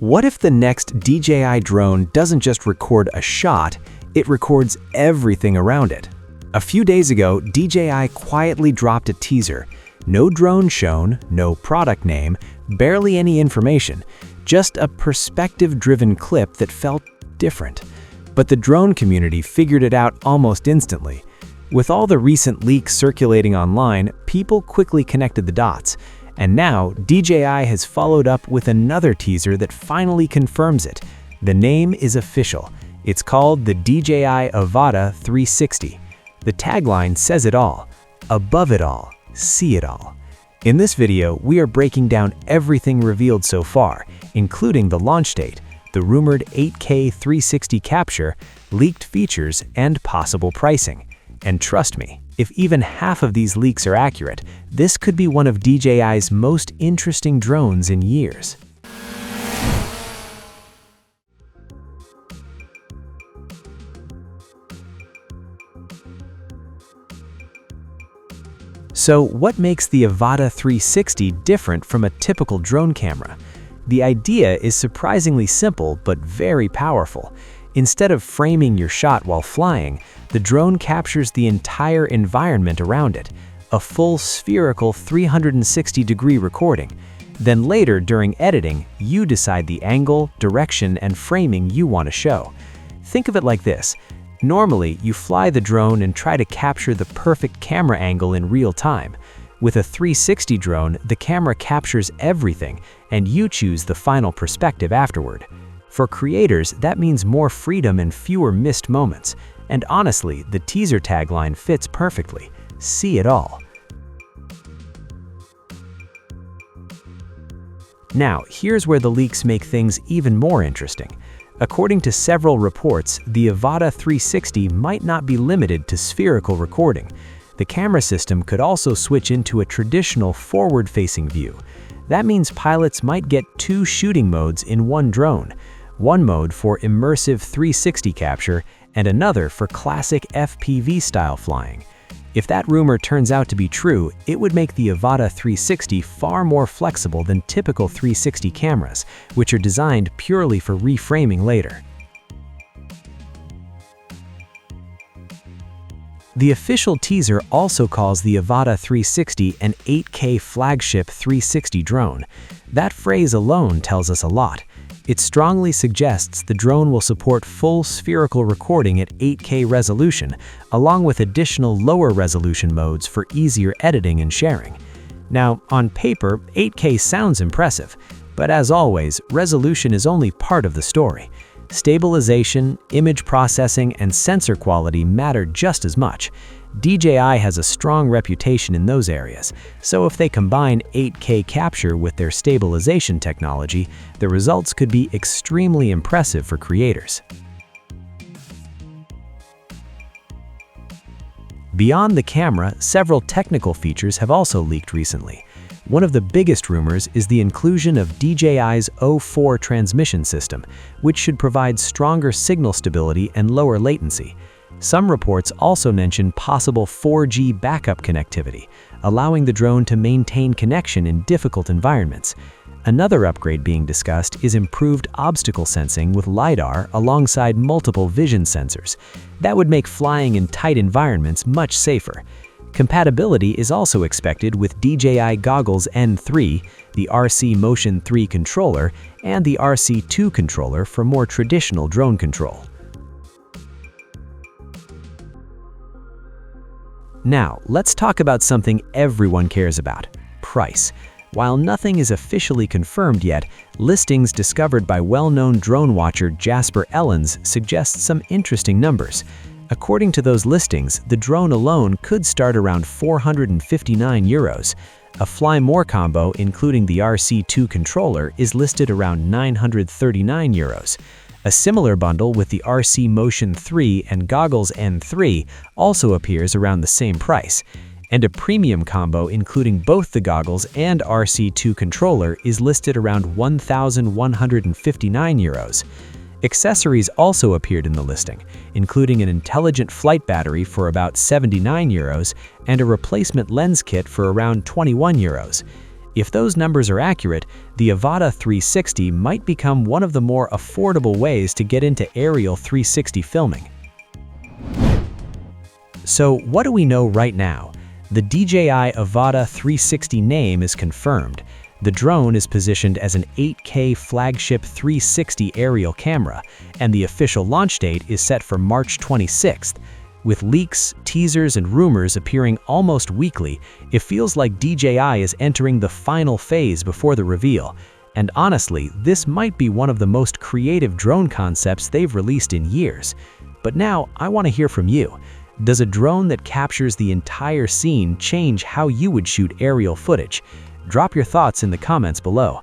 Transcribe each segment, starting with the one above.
What if the next DJI drone doesn't just record a shot, it records everything around it? A few days ago, DJI quietly dropped a teaser. No drone shown, no product name, barely any information, just a perspective-driven clip that felt different. But the drone community figured it out almost instantly. With all the recent leaks circulating online, people quickly connected the dots. And now, DJI has followed up with another teaser that finally confirms it. The name is official. It's called the DJI Avata 360. The tagline says it all. Above it all, see it all. In this video, we are breaking down everything revealed so far, including the launch date, the rumored 8K 360 capture, leaked features, and possible pricing. And trust me, if even half of these leaks are accurate, this could be one of DJI's most interesting drones in years. So what makes the Avata 360 different from a typical drone camera? The idea is surprisingly simple but very powerful. Instead of framing your shot while flying, the drone captures the entire environment around it, a full spherical 360-degree recording. Then later, during editing, you decide the angle, direction, and framing you want to show. Think of it like this. Normally, you fly the drone and try to capture the perfect camera angle in real time. With a 360 drone, the camera captures everything, and you choose the final perspective afterward. For creators, that means more freedom and fewer missed moments. And honestly, the teaser tagline fits perfectly. See it all. Now, here's where the leaks make things even more interesting. According to several reports, the Avata 360 might not be limited to spherical recording. The camera system could also switch into a traditional forward-facing view. That means pilots might get two shooting modes in one drone. One mode for immersive 360 capture and another for classic FPV-style flying. If that rumor turns out to be true, it would make the Avata 360 far more flexible than typical 360 cameras, which are designed purely for reframing later. The official teaser also calls the Avata 360 an 8K flagship 360 drone. That phrase alone tells us a lot. It strongly suggests the drone will support full spherical recording at 8K resolution, along with additional lower resolution modes for easier editing and sharing. Now, on paper, 8K sounds impressive, but as always, resolution is only part of the story. Stabilization, image processing, and sensor quality matter just as much. DJI has a strong reputation in those areas, so if they combine 8K capture with their stabilization technology, the results could be extremely impressive for creators. Beyond the camera, several technical features have also leaked recently. One of the biggest rumors is the inclusion of DJI's O4 transmission system, which should provide stronger signal stability and lower latency. Some reports also mention possible 4G backup connectivity, allowing the drone to maintain connection in difficult environments. Another upgrade being discussed is improved obstacle sensing with LiDAR alongside multiple vision sensors. That would make flying in tight environments much safer. Compatibility is also expected with DJI Goggles N3, the RC Motion 3 controller, and the RC2 controller for more traditional drone control. Now, let's talk about something everyone cares about: price. While nothing is officially confirmed yet, listings discovered by well-known drone watcher Jasper Ellens suggest some interesting numbers. According to those listings, the drone alone could start around €459. A FlyMore combo, including the RC2 controller, is listed around €939. A similar bundle with the RC Motion 3 and Goggles N3 also appears around the same price. And a premium combo including both the goggles and RC2 controller is listed around €1,159. Accessories also appeared in the listing, including an intelligent flight battery for about €79 and a replacement lens kit for around €21. If those numbers are accurate, the Avata 360 might become one of the more affordable ways to get into aerial 360 filming. So what do we know right now? The DJI Avata 360 name is confirmed. The drone is positioned as an 8K flagship 360 aerial camera, and the official launch date is set for March 26th. With leaks, teasers, and rumors appearing almost weekly, it feels like DJI is entering the final phase before the reveal. And honestly, this might be one of the most creative drone concepts they've released in years. But now, I want to hear from you. Does a drone that captures the entire scene change how you would shoot aerial footage? Drop your thoughts in the comments below.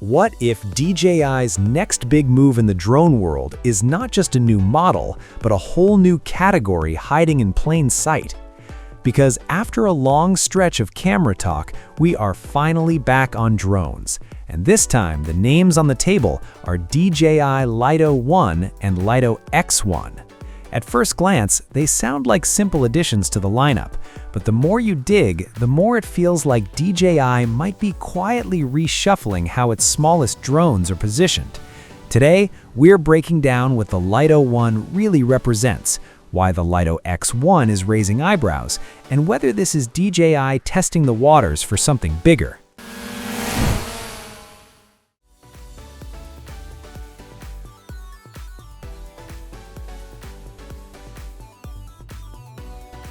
What if DJI's next big move in the drone world is not just a new model, but a whole new category hiding in plain sight? Because after a long stretch of camera talk, we are finally back on drones. And this time, the names on the table are DJI Lido 1 and Lido X1. At first glance, they sound like simple additions to the lineup, but the more you dig, the more it feels like DJI might be quietly reshuffling how its smallest drones are positioned. Today, we're breaking down what the Lido 1 really represents, why the Lido X1 is raising eyebrows, and whether this is DJI testing the waters for something bigger.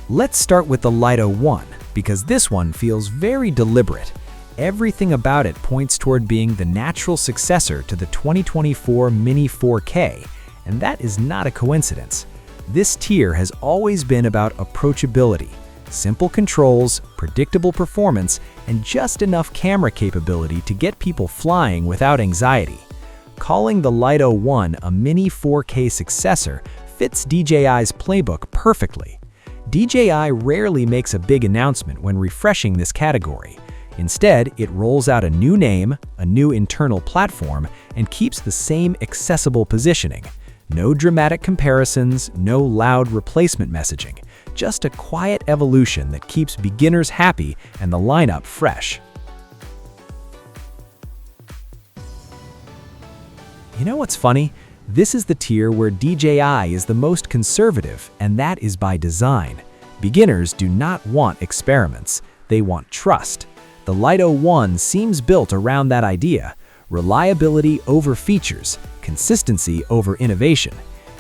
Let's start with the Lido 1, because this one feels very deliberate. Everything about it points toward being the natural successor to the 2024 Mini 4K, and that is not a coincidence. This tier has always been about approachability, simple controls, predictable performance, and just enough camera capability to get people flying without anxiety. Calling the Lido 1 a Mini 4K successor fits DJI's playbook perfectly. DJI rarely makes a big announcement when refreshing this category. Instead, it rolls out a new name, a new internal platform, and keeps the same accessible positioning. No dramatic comparisons, no loud replacement messaging, just a quiet evolution that keeps beginners happy and the lineup fresh. You know what's funny? This is the tier where DJI is the most conservative, and that is by design. Beginners do not want experiments, they want trust. The Lido 1 seems built around that idea: reliability over features, consistency over innovation.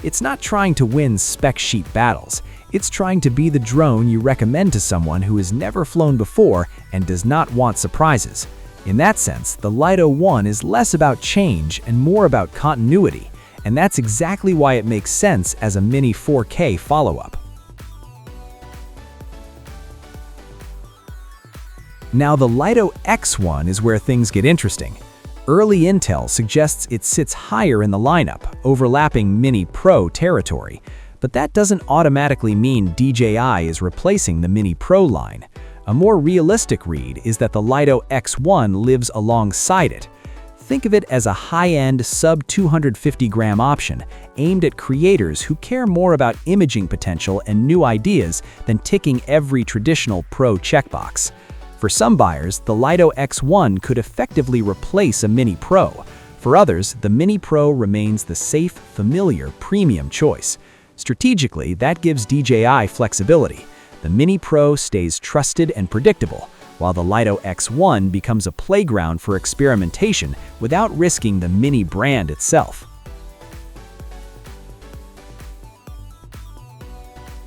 It's not trying to win spec sheet battles, it's trying to be the drone you recommend to someone who has never flown before and does not want surprises. In that sense, the Lido 1 is less about change and more about continuity. And that's exactly why it makes sense as a Mini 4K follow-up. Now the Lido X1 is where things get interesting. Early intel suggests it sits higher in the lineup, overlapping Mini Pro territory. But that doesn't automatically mean DJI is replacing the Mini Pro line. A more realistic read is that the Lido X1 lives alongside it. Think of it as a high-end, sub-250-gram option aimed at creators who care more about imaging potential and new ideas than ticking every traditional Pro checkbox. For some buyers, the Lido X1 could effectively replace a Mini Pro. For others, the Mini Pro remains the safe, familiar, premium choice. Strategically, that gives DJI flexibility. The Mini Pro stays trusted and predictable, while the Lido X1 becomes a playground for experimentation without risking the Mini brand itself.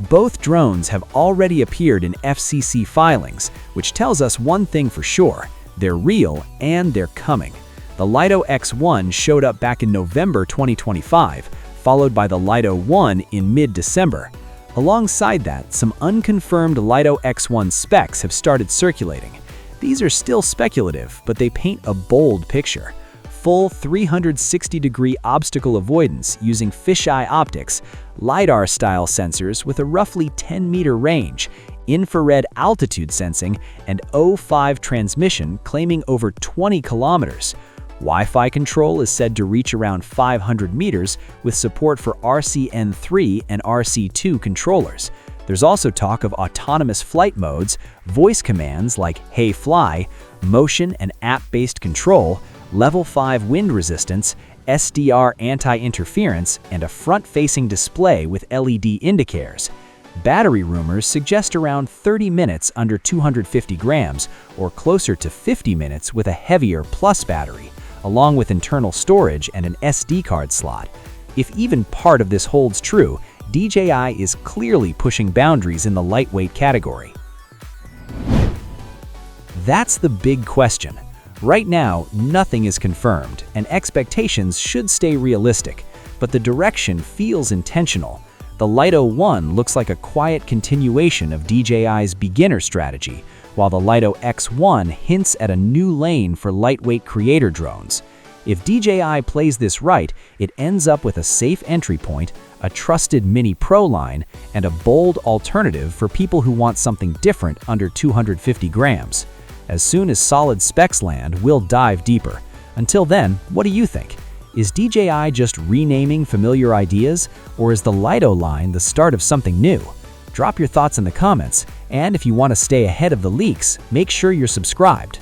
Both drones have already appeared in FCC filings, which tells us one thing for sure: they're real and they're coming. The Lido X1 showed up back in November 2025, followed by the Lido 1 in mid-December. Alongside that, some unconfirmed Lido X1 specs have started circulating. These are still speculative, but they paint a bold picture. Full 360-degree obstacle avoidance using fisheye optics, LiDAR-style sensors with a roughly 10-meter range, infrared altitude sensing, and O5 transmission claiming over 20 kilometers. Wi-Fi control is said to reach around 500 meters with support for RCN3 and RC2 controllers. There's also talk of autonomous flight modes, voice commands like "Hey Fly," motion and app-based control, level 5 wind resistance, SDR anti-interference, and a front-facing display with LED indicators. Battery rumors suggest around 30 minutes under 250 grams, or closer to 50 minutes with a heavier Plus battery, along with internal storage and an SD card slot. If even part of this holds true, DJI is clearly pushing boundaries in the lightweight category. That's the big question. Right now, nothing is confirmed, and expectations should stay realistic, but the direction feels intentional. The Lido 1 looks like a quiet continuation of DJI's beginner strategy, while the Lido X1 hints at a new lane for lightweight creator drones. If DJI plays this right, it ends up with a safe entry point, a trusted Mini Pro line, and a bold alternative for people who want something different under 250 grams. As soon as solid specs land, we'll dive deeper. Until then, what do you think? Is DJI just renaming familiar ideas, or is the Lido line the start of something new? Drop your thoughts in the comments, and if you want to stay ahead of the leaks, make sure you're subscribed.